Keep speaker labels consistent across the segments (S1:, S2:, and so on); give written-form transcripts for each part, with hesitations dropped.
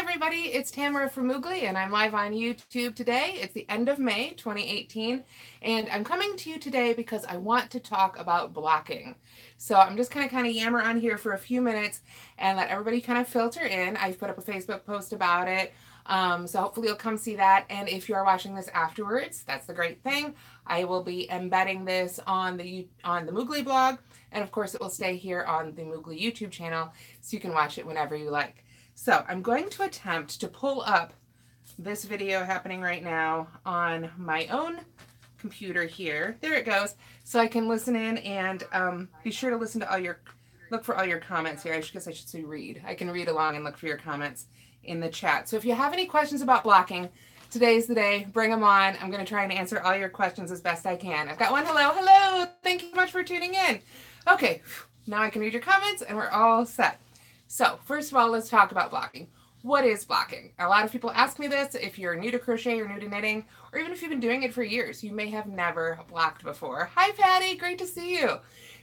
S1: everybody, it's Tamara from Moogly, and I'm live on YouTube today. It's the end of May 2018, and I'm coming to you today because I want to talk about blocking. So I'm just kind of yammer on here for a few minutes and let everybody kind of filter in. I've put up a Facebook post about it, so hopefully you'll come see that. And if you are watching this afterwards, that's the great thing. I will be embedding this on the Moogly blog, and of course it will stay here on the Moogly YouTube channel, so you can watch it whenever you like. So I'm going to attempt to pull up this video happening right now on my own computer here. There it goes. So I can listen in and be sure to listen to look for all your comments here. I guess I should say read. I can read along and look for your comments in the chat. So if you have any questions about blocking, today's the day. Bring them on. I'm going to try and answer all your questions as best I can. I've got one. Hello, hello. Thank you so much for tuning in. Okay, now I can read your comments and we're all set. So first of all, let's talk about blocking. What is blocking? A lot of people ask me this. If you're new to crochet or new to knitting, or even if you've been doing it for years, you may have never blocked before. Hi, Patty. Great to see you.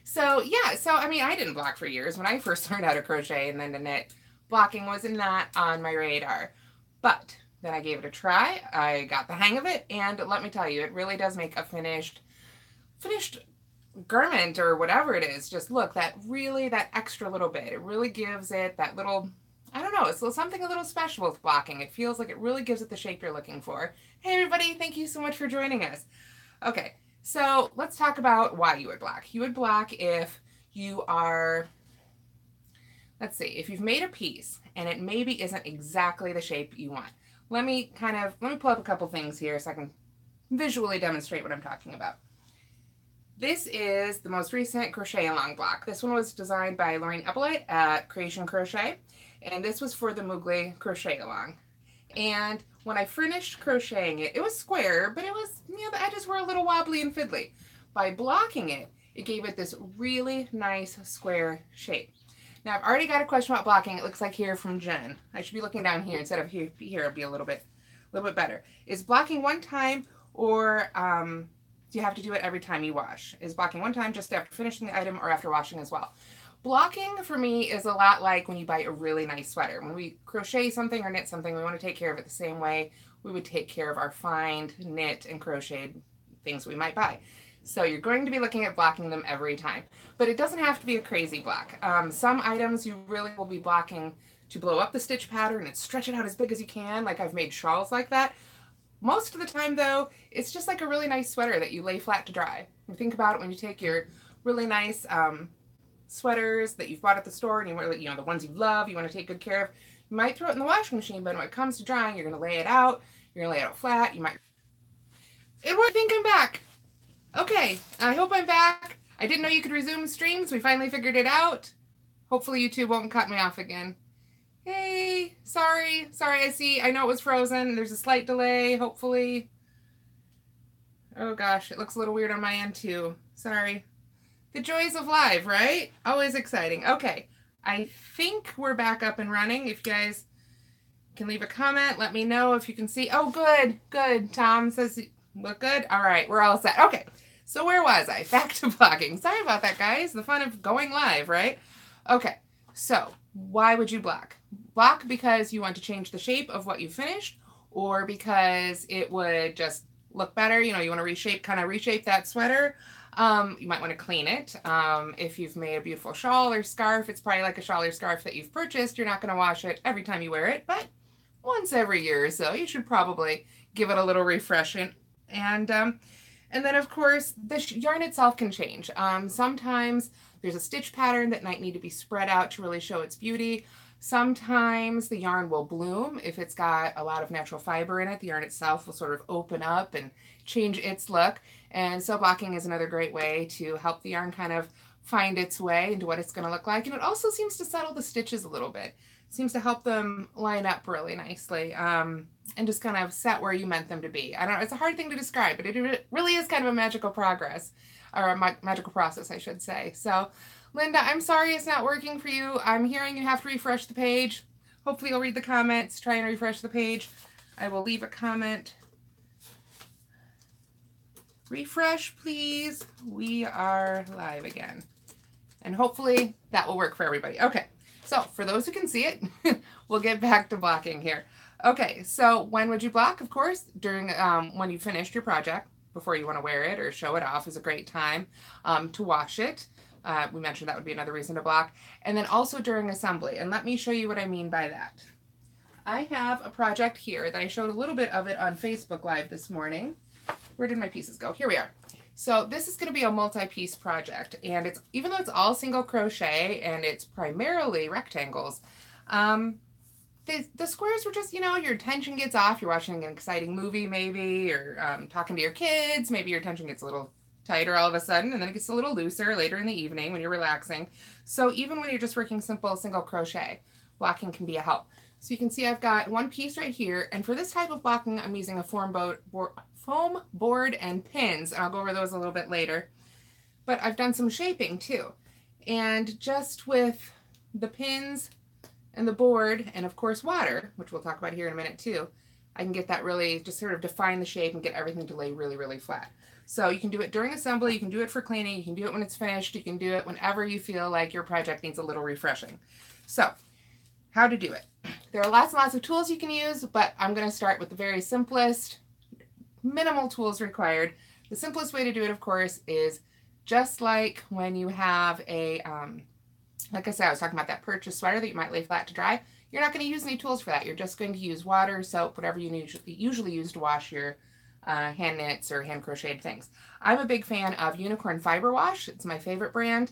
S1: So yeah, I mean, I didn't block for years. When I first learned how to crochet and then to knit, blocking was not on my radar. But then I gave it a try. I got the hang of it, and let me tell you, it really does make a finished garment or whatever it is just look that extra little bit. It really gives it that little, I don't know, it's something a little special with blocking. It feels like it really gives it the shape you're looking for. Hey everybody, thank you so much for joining us. Okay, so let's talk about why you would block. You would block if you are, let's see, if you've made a piece and it maybe isn't exactly the shape you want. Let me pull up a couple things here so I can visually demonstrate what I'm talking about. This is the most recent crochet along block. This one was designed by Lorraine Eppolite at Creation Crochet, and this was for the Moogly crochet along. And when I finished crocheting it, it was square, but it was, the edges were a little wobbly and fiddly. By blocking it, it gave it this really nice square shape. Now I've already got a question about blocking. It looks like here from Jen. I should be looking down here instead of here. Here it'll be a little bit better. Is blocking one time, or do you have to do it every time you wash? Is blocking one time just after finishing the item or after washing as well? Blocking for me is a lot like when you buy a really nice sweater. When we crochet something or knit something, we want to take care of it the same way we would take care of our fine knit and crocheted things we might buy. So you're going to be looking at blocking them every time, but it doesn't have to be a crazy block. Some items you really will be blocking to blow up the stitch pattern and stretch it out as big as you can. Like I've made shawls like that. Most of the time, though, it's just like a really nice sweater that you lay flat to dry. You think about it when you take your really nice sweaters that you've bought at the store and you want, the ones you love, you want to take good care of. You might throw it in the washing machine, but when it comes to drying, you're going to lay it out. You're going to lay it out flat. You might. I think I'm back. Okay, I hope I'm back. I didn't know you could resume streams. We finally figured it out. Hopefully, YouTube won't cut me off again. Hey, sorry, I know it was frozen. There's a slight delay, hopefully. Oh gosh, it looks a little weird on my end too. Sorry. The joys of live, right? Always exciting. Okay, I think we're back up and running. If you guys can leave a comment, let me know if you can see. Oh, good. Tom says, look good. All right, we're all set. Okay, so where was I? Back to blocking. Sorry about that, guys. The fun of going live, right? Okay, so why would you block? Block because you want to change the shape of what you finished, or because it would just look better. You want to reshape that sweater. You might want to clean it. If you've made a beautiful shawl or scarf, it's probably like a shawl or scarf that you've purchased. You're not going to wash it every time you wear it, but once every year or so, you should probably give it a little refreshing. And then of course the yarn itself can change. Sometimes there's a stitch pattern that might need to be spread out to really show its beauty. Sometimes the yarn will bloom. If it's got a lot of natural fiber in it, the yarn itself will sort of open up and change its look. And so blocking is another great way to help the yarn kind of find its way into what it's going to look like. And it also seems to settle the stitches a little bit. It seems to help them line up really nicely and just kind of set where you meant them to be. I don't know, it's a hard thing to describe, but it really is kind of a magical progress, or a magical process, I should say. So Linda, I'm sorry it's not working for you. I'm hearing you have to refresh the page. Hopefully you'll read the comments. Try and refresh the page. I will leave a comment. Refresh, please. We are live again. And hopefully that will work for everybody. Okay. So for those who can see it, we'll get back to blocking here. Okay, so when would you block? Of course, during when you finished your project, before you want to wear it or show it off is a great time to wash it. We mentioned that would be another reason to block. And then also during assembly. And let me show you what I mean by that. I have a project here that I showed a little bit of it on Facebook Live this morning. Where did my pieces go? Here we are. So this is going to be a multi-piece project, and it's, even though it's all single crochet and it's primarily rectangles, the squares were just, you know, your attention gets off, you're watching an exciting movie maybe, or talking to your kids, maybe your attention gets a little tighter all of a sudden, and then it gets a little looser later in the evening when you're relaxing. So even when you're just working simple single crochet, blocking can be a help. So you can see I've got one piece right here, and for this type of blocking, I'm using a foam board and pins, and I'll go over those a little bit later. But I've done some shaping too, and just with the pins and the board, and of course water, which we'll talk about here in a minute too, I can get that really, just sort of define the shape and get everything to lay really, really flat. So you can do it during assembly, you can do it for cleaning, you can do it when it's finished, you can do it whenever you feel like your project needs a little refreshing. So, how to do it. There are lots and lots of tools you can use, but I'm going to start with the very simplest, minimal tools required. The simplest way to do it, of course, is just like when you have a, like I said, I was talking about that purchase sweater that you might lay flat to dry. You're not going to use any tools for that. You're just going to use water, soap, whatever you usually use to wash your hand knits or hand crocheted things. I'm a big fan of Unicorn Fiber Wash. It's my favorite brand.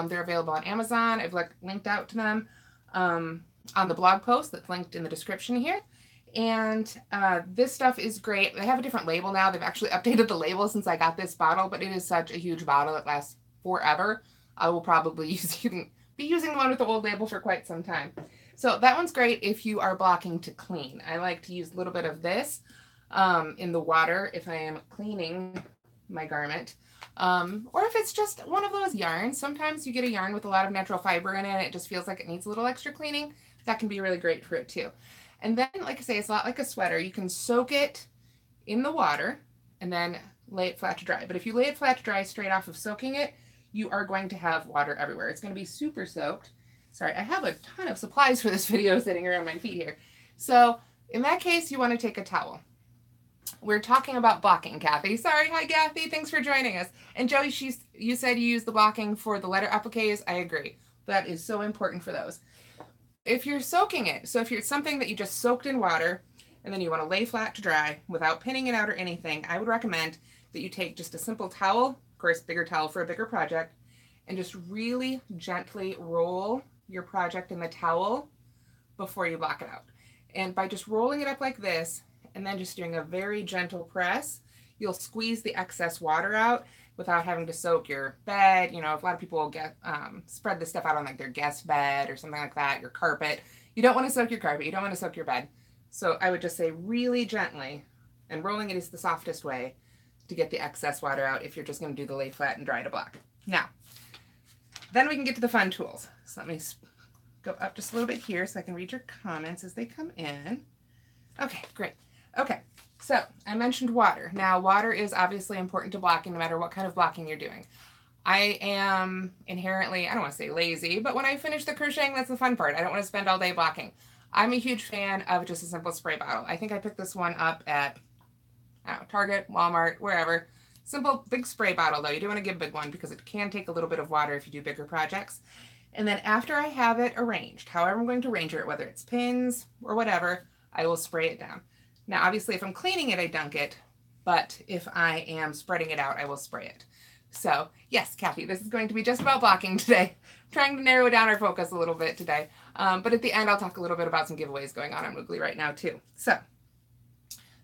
S1: They're available on Amazon. I've linked out to them on the blog post that's linked in the description here. And this stuff is great. They have a different label now. They've actually updated the label since I got this bottle, but it is such a huge bottle. It lasts forever. I will probably be using the one with the old label for quite some time. So that one's great if you are blocking to clean. I like to use a little bit of this in the water if I am cleaning my garment. Or if it's just one of those yarns. Sometimes you get a yarn with a lot of natural fiber in it. It just feels like it needs a little extra cleaning. That can be really great for it too. And then, like I say, it's a lot like a sweater. You can soak it in the water and then lay it flat to dry. But if you lay it flat to dry straight off of soaking it, you are going to have water everywhere. It's going to be super soaked. Sorry, I have a ton of supplies for this video sitting around my feet here. So in that case, you want to take a towel. We're talking about blocking, Kathy. Sorry, hi Kathy, thanks for joining us. And Joey, you said you use the blocking for the letter appliques. I agree. That is so important for those. If you're soaking it, so if you're something that you just soaked in water and then you want to lay flat to dry without pinning it out or anything, I would recommend that you take just a simple towel, of course, bigger towel for a bigger project, and just really gently roll your project in the towel before you block it out. And by just rolling it up like this and then just doing a very gentle press, you'll squeeze the excess water out without having to soak your bed. You know, if a lot of people will get spread this stuff out on like their guest bed or something like that, your carpet. You don't want to soak your carpet. You don't want to soak your bed. So I would just say really gently, and rolling it is the softest way to get the excess water out if you're just going to do the lay flat and dry to block. Now, then we can get to the fun tools. So let me go up just a little bit here so I can read your comments as they come in. Okay, great. Okay, so I mentioned water. Now, water is obviously important to blocking no matter what kind of blocking you're doing. I am inherently, I don't want to say lazy, but when I finish the crocheting, that's the fun part. I don't want to spend all day blocking. I'm a huge fan of just a simple spray bottle. I think I picked this one up at, I don't know, Target, Walmart, wherever. Simple, big spray bottle, though. You do want to get a big one because it can take a little bit of water if you do bigger projects. And then after I have it arranged, however I'm going to arrange it, whether it's pins or whatever, I will spray it down. Now, obviously, if I'm cleaning it, I dunk it. But if I am spreading it out, I will spray it. So, yes, Kathy, this is going to be just about blocking today. I'm trying to narrow down our focus a little bit today. But at the end, I'll talk a little bit about some giveaways going on Moogly right now, too. So,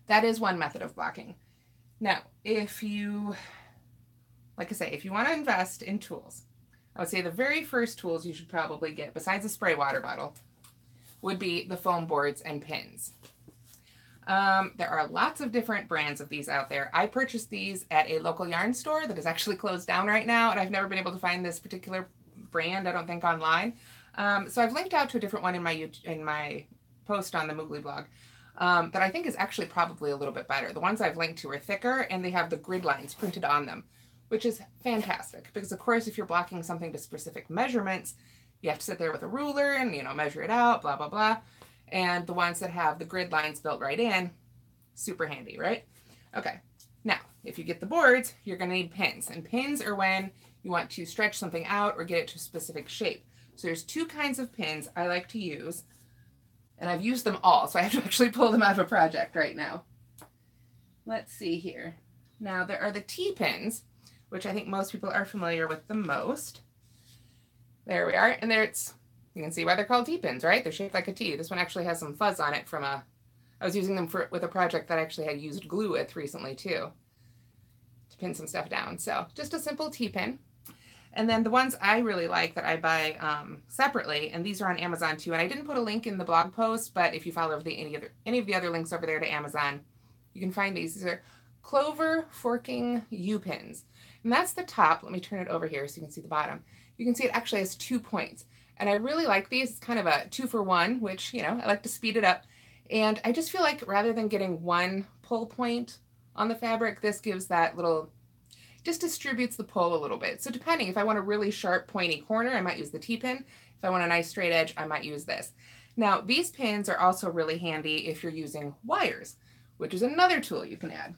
S1: that is one method of blocking. Now, if you, like I say, if you want to invest in tools, I would say the very first tools you should probably get, besides a spray water bottle, would be the foam boards and pins. There are lots of different brands of these out there. I purchased these at a local yarn store that is actually closed down right now, and I've never been able to find this particular brand, I don't think, online. So I've linked out to a different one in my post on the Moogly blog that I think is actually probably a little bit better. The ones I've linked to are thicker, and they have the grid lines printed on them, which is fantastic because, of course, if you're blocking something to specific measurements, You have to sit there with a ruler and, you know, measure it out, blah, blah, blah. And the ones that have the grid lines built right in, super handy, right? Okay, now, if you get the boards, you're gonna need pins. And pins are when you want to stretch something out or get it to a specific shape. So there's two kinds of pins I like to use, and I've used them all, so I have to actually pull them out of a project right now. Let's see here. Now, there are the T-pins, which I think most people are familiar with the most. There we are, and you can see why they're called T-pins, right? They're shaped like a T. This one actually has some fuzz on it I was using them with a project that I actually had used glue with recently too, to pin some stuff down. So just a simple T-pin. And then the ones I really like that I buy separately, and these are on Amazon too, and I didn't put a link in the blog post, but if you follow any of the other links over there to Amazon, you can find these. These are clover forking U-pins. And that's the top. Let me turn it over here so you can see the bottom. You can see it actually has 2 points. And I really like these. It's kind of a 2-for-1, which, you know, I like to speed it up. And I just feel like rather than getting one pull point on the fabric, this gives that little, just distributes the pull a little bit. So depending, if I want a really sharp pointy corner, I might use the T-pin. If I want a nice straight edge, I might use this. Now, these pins are also really handy if you're using wires, which is another tool you can add.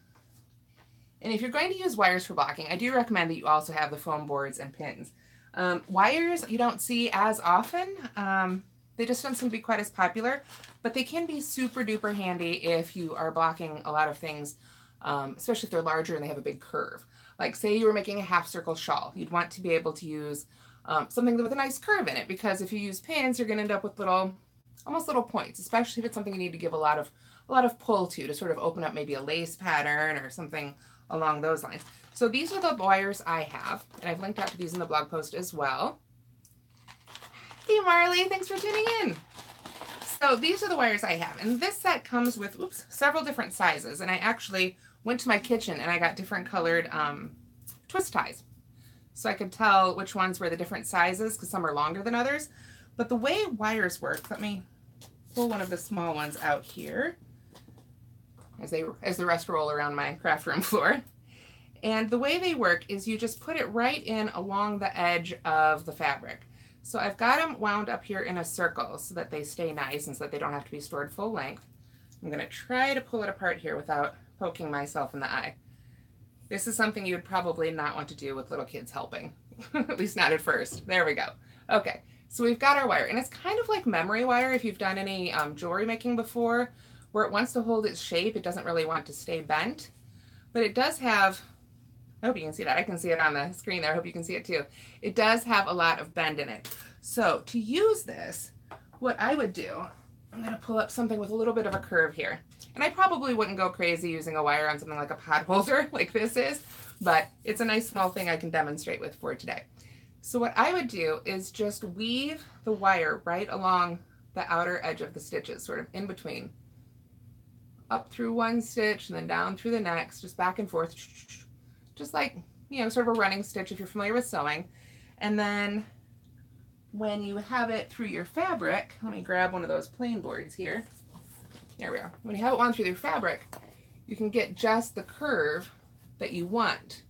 S1: And if you're going to use wires for blocking, I do recommend that you also have the foam boards and pins. Wires you don't see as often. They just don't seem to be quite as popular, but they can be super duper handy if you are blocking a lot of things, especially if they're larger and they have a big curve. Like say you were making a half circle shawl, you'd want to be able to use something with a nice curve in it, because if you use pins, you're going to end up with almost little points, especially if it's something you need to give a lot of pull to sort of open up maybe a lace pattern or something along those lines. So these are the wires I have, and I've linked out to these in the blog post as well. Hey Marley, thanks for tuning in. So these are the wires I have, and this set comes with several different sizes, and I actually went to my kitchen and I got different colored twist ties, so I could tell which ones were the different sizes, because some are longer than others. But the way wires work, let me pull one of the small ones out here as the rest roll around my craft room floor. And the way they work is you just put it right in along the edge of the fabric. So I've got them wound up here in a circle so that they stay nice and so that they don't have to be stored full length. I'm going to try to pull it apart here without poking myself in the eye. This is something you would probably not want to do with little kids helping, at least not at first. There we go. Okay, so we've got our wire, and it's kind of like memory wire if you've done any jewelry making before, where it wants to hold its shape. It doesn't really want to stay bent, but it does have, I hope you can see that. I can see it on the screen there. I hope you can see it too. It does have a lot of bend in it. So to use this, what I would do, I'm going to pull up something with a little bit of a curve here. And I probably wouldn't go crazy using a wire on something like a pot holder like this is, but it's a nice small thing I can demonstrate with for today. So what I would do is just weave the wire right along the outer edge of the stitches, sort of in between. Up through one stitch and then down through the next, just back and forth. Just like, you know, sort of a running stitch if you're familiar with sewing. And then when you have it through your fabric, let me grab one of those plain boards here. There we are. When you have it wound through your fabric, you can get just the curve that you want.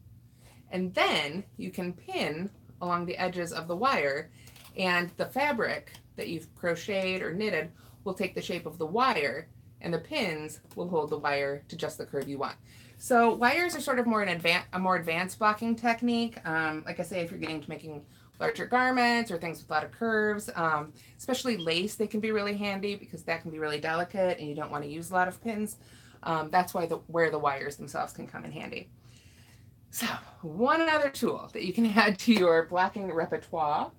S1: And then you can pin along the edges of the wire, and the fabric that you've crocheted or knitted will take the shape of the wire, and the pins will hold the wire to just the curve you want. So wires are sort of a more advanced blocking technique. Like I say, if you're getting to making larger garments or things with a lot of curves, especially lace, they can be really handy because that can be really delicate and you don't want to use a lot of pins. That's why where the wires themselves can come in handy. So one other tool that you can add to your blocking repertoire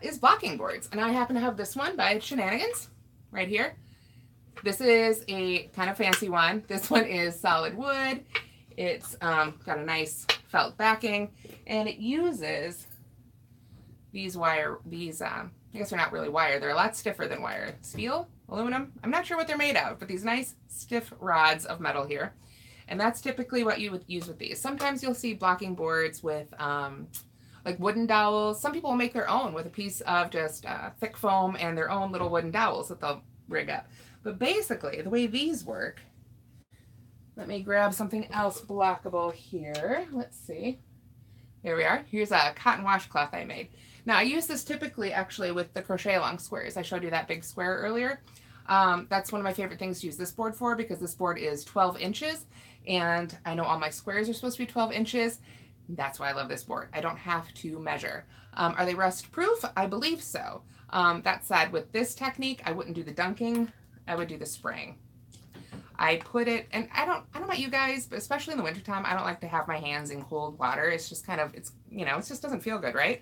S1: is blocking boards. And I happen to have this one by Shenanigans right here. This is a kind of fancy one. This one is solid wood. It's got a nice felt backing, and it uses these I guess they're not really wire. They're a lot stiffer than wire. Steel, aluminum. I'm not sure what they're made of, but these nice stiff rods of metal here. And that's typically what you would use with these. Sometimes you'll see blocking boards with like wooden dowels. Some people will make their own with a piece of just thick foam and their own little wooden dowels that they'll rig up. But basically, the way these work, let me grab something else blockable here. Let's see. There we are. Here's a cotton washcloth I made. Now I use this typically actually with the crochet along squares. I showed you that big square earlier. That's one of my favorite things to use this board for, because this board is 12 inches and I know all my squares are supposed to be 12 inches. That's why I love this board. I don't have to measure. Are they rust proof? I believe so. That said, with this technique, I wouldn't do the dunking. I would do the spraying. I put it, and I don't know about you guys, but especially in the wintertime, I don't like to have my hands in cold water. It's just kind of, it just doesn't feel good, right?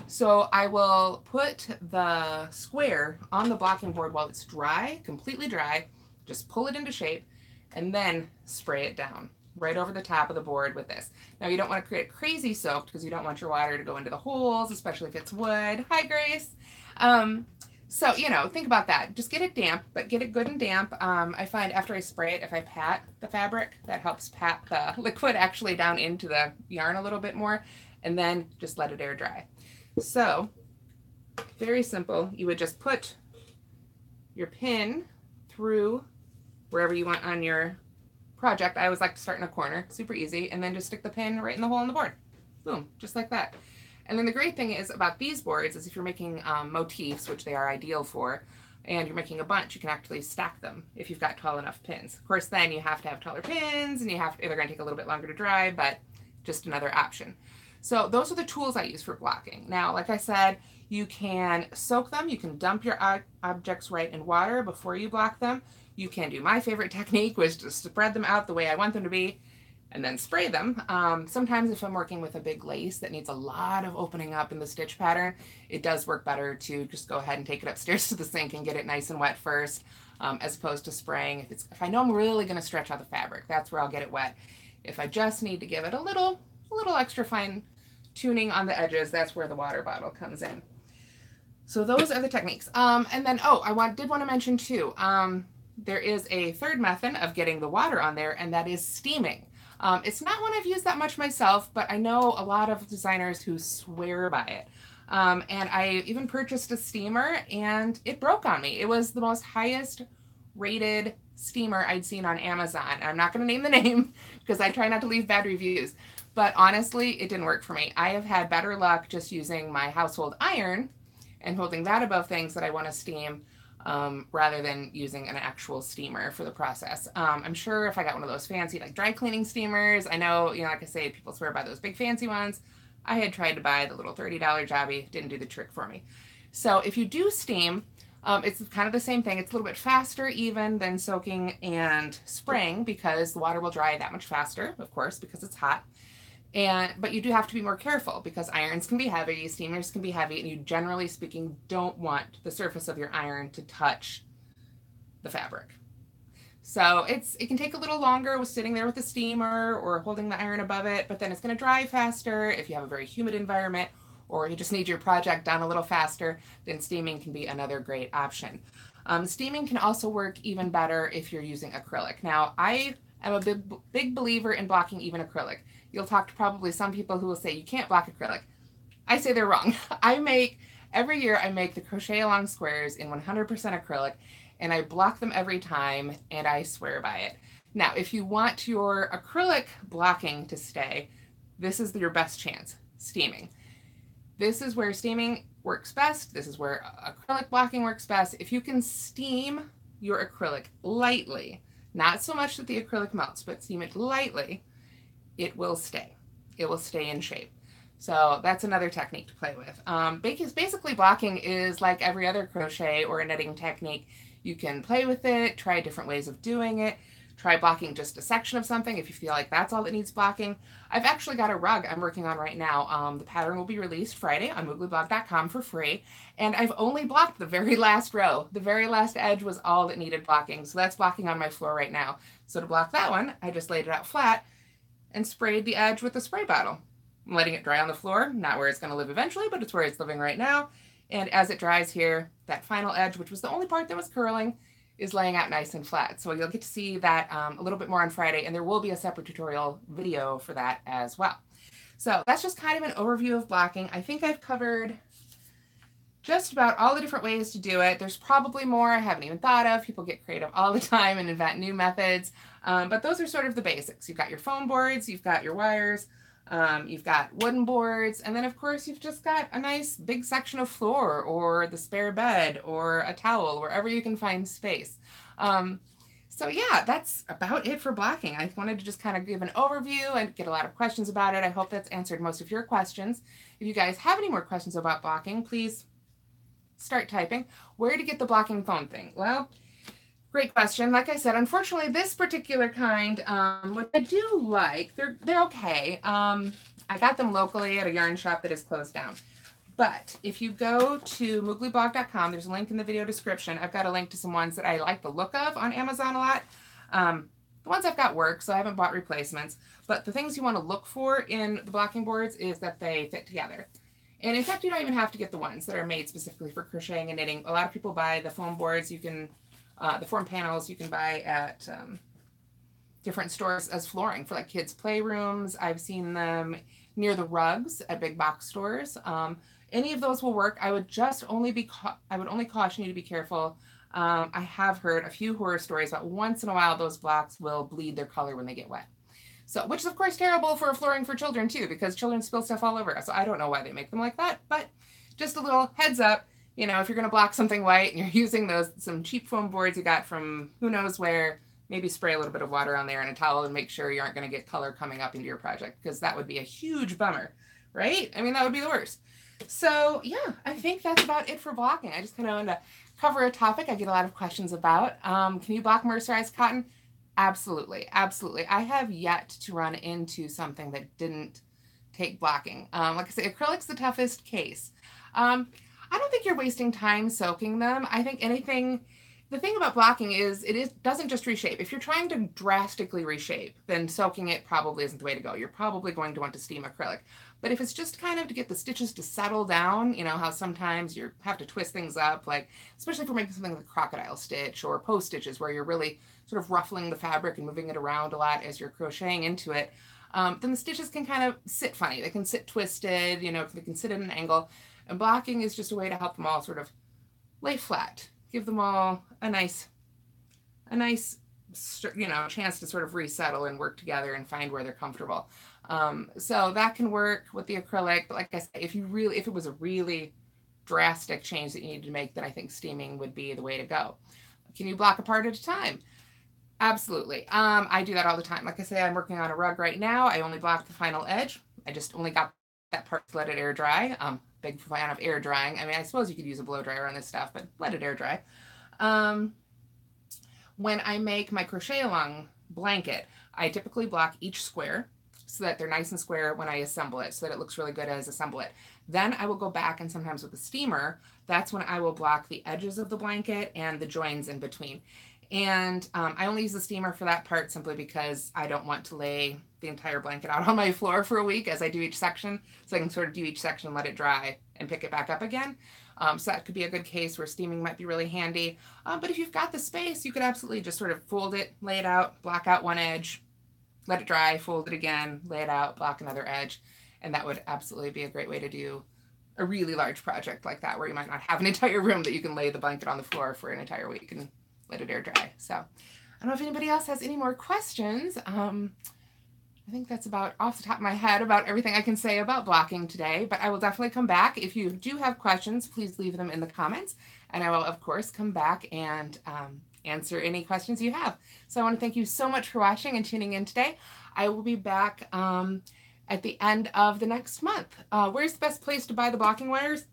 S1: So I will put the square on the blocking board while it's dry, completely dry, just pull it into shape, and then spray it down right over the top of the board with this. Now you don't want to create crazy soaked, because you don't want your water to go into the holes, especially if it's wood. Hi, Grace. So, think about that. Just get it damp, but get it good and damp. I find after I spray it, if I pat the fabric, that helps pat the liquid actually down into the yarn a little bit more, and then just let it air dry. So, very simple. You would just put your pin through wherever you want on your project. I always like to start in a corner, super easy, and then just stick the pin right in the hole in the board. Boom, just like that. And then the great thing is about these boards is if you're making motifs, which they are ideal for, and you're making a bunch, you can actually stack them if you've got tall enough pins. Of course, then you have to have taller pins, and they're going to take a little bit longer to dry, but just another option. So those are the tools I use for blocking. Now, like I said, you can soak them. You can dump your objects right in water before you block them. You can do my favorite technique, which is to spread them out the way I want them to be, and then spray them. Sometimes if I'm working with a big lace that needs a lot of opening up in the stitch pattern, it does work better to just go ahead and take it upstairs to the sink and get it nice and wet first, as opposed to spraying. If I know I'm really going to stretch out the fabric, that's where I'll get it wet. If I just need to give it a little extra fine tuning on the edges, that's where the water bottle comes in. So those are the techniques. And then, did want to mention too, there is a third method of getting the water on there, and that is steaming. It's not one I've used that much myself, but I know a lot of designers who swear by it. And I even purchased a steamer, and it broke on me. It was the most highest rated steamer I'd seen on Amazon. I'm not going to name the name because I try not to leave bad reviews. But honestly, it didn't work for me. I have had better luck just using my household iron and holding that above things that I want to steam, rather than using an actual steamer for the process. I'm sure if I got one of those fancy like dry cleaning steamers, I know, like I say, people swear by those big fancy ones. I had tried to buy the little $30 jobby, didn't do the trick for me. So if you do steam, it's kind of the same thing. It's a little bit faster even than soaking and spraying, because the water will dry that much faster, of course, because it's hot. But you do have to be more careful, because irons can be heavy, steamers can be heavy, and you generally speaking don't want the surface of your iron to touch the fabric. So it can take a little longer with sitting there with the steamer or holding the iron above it, but then it's going to dry faster if you have a very humid environment, or you just need your project done a little faster, then steaming can be another great option. Steaming can also work even better if you're using acrylic. Now, I am a big believer in blocking even acrylic. You'll talk to probably some people who will say you can't block acrylic. I say they're wrong. Every year I make the crochet along squares in 100% acrylic, and I block them every time, and I swear by it. Now, if you want your acrylic blocking to stay, this is your best chance, steaming. This is where steaming works best. This is where acrylic blocking works best. If you can steam your acrylic lightly, not so much that the acrylic melts, but steam it lightly, it will stay. It will stay in shape. So that's another technique to play with. Basically blocking is like every other crochet or knitting technique. You can play with it, try different ways of doing it. Try blocking just a section of something if you feel like that's all that needs blocking. I've actually got a rug I'm working on right now. The pattern will be released Friday on mooglyblog.com for free. And I've only blocked the very last row. The very last edge was all that needed blocking. So that's blocking on my floor right now. So to block that one, I just laid it out flat and sprayed the edge with a spray bottle. I'm letting it dry on the floor, not where it's going to live eventually, but it's where it's living right now. And as it dries here, that final edge, which was the only part that was curling, is laying out nice and flat. So you'll get to see that a little bit more on Friday, and there will be a separate tutorial video for that as well. So that's just kind of an overview of blocking. I think I've covered just about all the different ways to do it. There's probably more I haven't even thought of. People get creative all the time and invent new methods. But those are sort of the basics. You've got your foam boards, you've got your wires, You've got wooden boards, and then of course you've just got a nice big section of floor or the spare bed or a towel, wherever you can find space. So yeah, that's about it for blocking. I wanted to just kind of give an overview and get a lot of questions about it. I hope that's answered most of your questions. If you guys have any more questions about blocking, please start typing. Where to get the blocking foam thing? Well, great question. Like I said, unfortunately, this particular kind, which I do like, they're okay. I got them locally at a yarn shop that is closed down. But if you go to mooglyblog.com, there's a link in the video description. I've got a link to some ones that I like the look of on Amazon a lot. The ones I've got work, so I haven't bought replacements. But the things you want to look for in the blocking boards is that they fit together. And in fact, you don't even have to get the ones that are made specifically for crocheting and knitting. A lot of people buy the foam boards. You can, the foam panels you can buy at different stores as flooring for like kids' playrooms. I've seen them near the rugs at big box stores. Any of those will work. I would only caution you to be careful. I have heard a few horror stories about once in a while those blocks will bleed their color when they get wet. So, which is of course terrible for flooring for children too, because children spill stuff all over us. So I don't know why they make them like that, but just a little heads up, you know, if you're going to block something white and you're using some cheap foam boards you got from who knows where, maybe spray a little bit of water on there in a towel and make sure you aren't going to get color coming up into your project, because that would be a huge bummer, right? I mean, that would be the worst. So yeah, I think that's about it for blocking. I just kind of wanted to cover a topic I get a lot of questions about. Can you block mercerized cotton? Absolutely, absolutely. I have yet to run into something that didn't take blocking. Like I say, acrylic's the toughest case. I don't think you're wasting time soaking them. I think the thing about blocking is doesn't just reshape. If you're trying to drastically reshape, then soaking it probably isn't the way to go. You're probably going to want to steam acrylic. But if it's just kind of to get the stitches to settle down, you know how sometimes you have to twist things up, like especially if we're making something like a crocodile stitch or post stitches where you're really sort of ruffling the fabric and moving it around a lot as you're crocheting into it, then the stitches can kind of sit funny. They can sit twisted, you know, they can sit at an angle. And blocking is just a way to help them all sort of lay flat, give them all a nice, you know, chance to sort of resettle and work together and find where they're comfortable. So that can work with the acrylic. But like I said, if it was a really drastic change that you need to make, then I think steaming would be the way to go. Can you block a part at a time? Absolutely. I do that all the time. Like I say, I'm working on a rug right now. I only block the final edge. I just only got that part to let it air dry. Big fan of air drying. I mean, I suppose you could use a blow dryer on this stuff, but let it air dry. When I make my crochet along blanket, I typically block each square so that they're nice and square when I assemble it, so that it looks really good as I assemble it. Then I will go back, and sometimes with the steamer, that's when I will block the edges of the blanket and the joins in between. And I only use the steamer for that part simply because I don't want to lay the entire blanket out on my floor for a week as I do each section, so I can sort of do each section, let it dry, and pick it back up again. So that could be a good case where steaming might be really handy. But if you've got the space, you could absolutely just sort of fold it, lay it out, block out one edge, let it dry, fold it again, lay it out, block another edge. And that would absolutely be a great way to do a really large project like that, where you might not have an entire room that you can lay the blanket on the floor for an entire week and let it air dry. So I don't know if anybody else has any more questions. I think that's about off the top of my head about everything I can say about blocking today, but I will definitely come back. If you do have questions, please leave them in the comments, and I will, of course, come back and answer any questions you have. So I want to thank you so much for watching and tuning in today. I will be back at the end of the next month. Where's the best place to buy the blocking wires?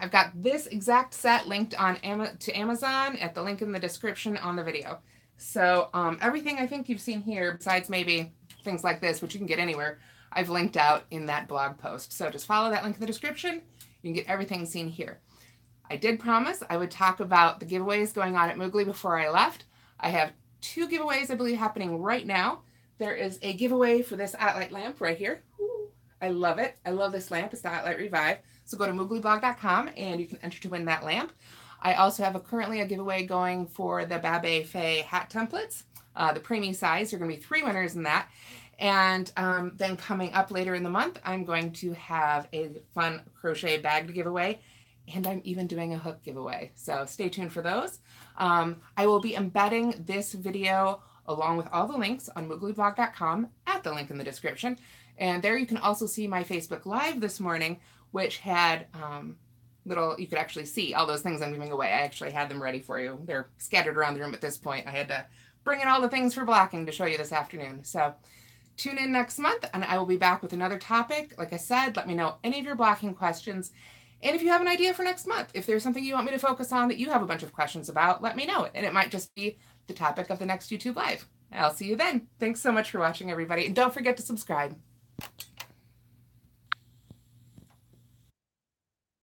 S1: I've got this exact set linked to Amazon at the link in the description on the video. So everything I think you've seen here, besides maybe things like this, which you can get anywhere, I've linked out in that blog post. So just follow that link in the description. You can get everything seen here. I did promise I would talk about the giveaways going on at Moogly before I left. I have 2 giveaways, I believe, happening right now. There is a giveaway for this Light lamp right here. Ooh, I love it. I love this lamp. It's the Light Revive. So go to mooglyblog.com and you can enter to win that lamp. I also have currently a giveaway going for the Babé Faye hat templates. The preemie size. There are going to be 3 winners in that. And then coming up later in the month, I'm going to have a fun crochet bag to give away. And I'm even doing a hook giveaway. So stay tuned for those. I will be embedding this video along with all the links on mooglyblog.com at the link in the description. And there you can also see my Facebook Live this morning, which had you could actually see all those things I'm giving away. I actually had them ready for you. They're scattered around the room at this point. I had to bring in all the things for blocking to show you this afternoon. So tune in next month and I will be back with another topic. Like I said, let me know any of your blocking questions. And if you have an idea for next month, if there's something you want me to focus on that you have a bunch of questions about, let me know. And it might just be the topic of the next YouTube Live. I'll see you then. Thanks so much for watching, everybody. And don't forget to subscribe.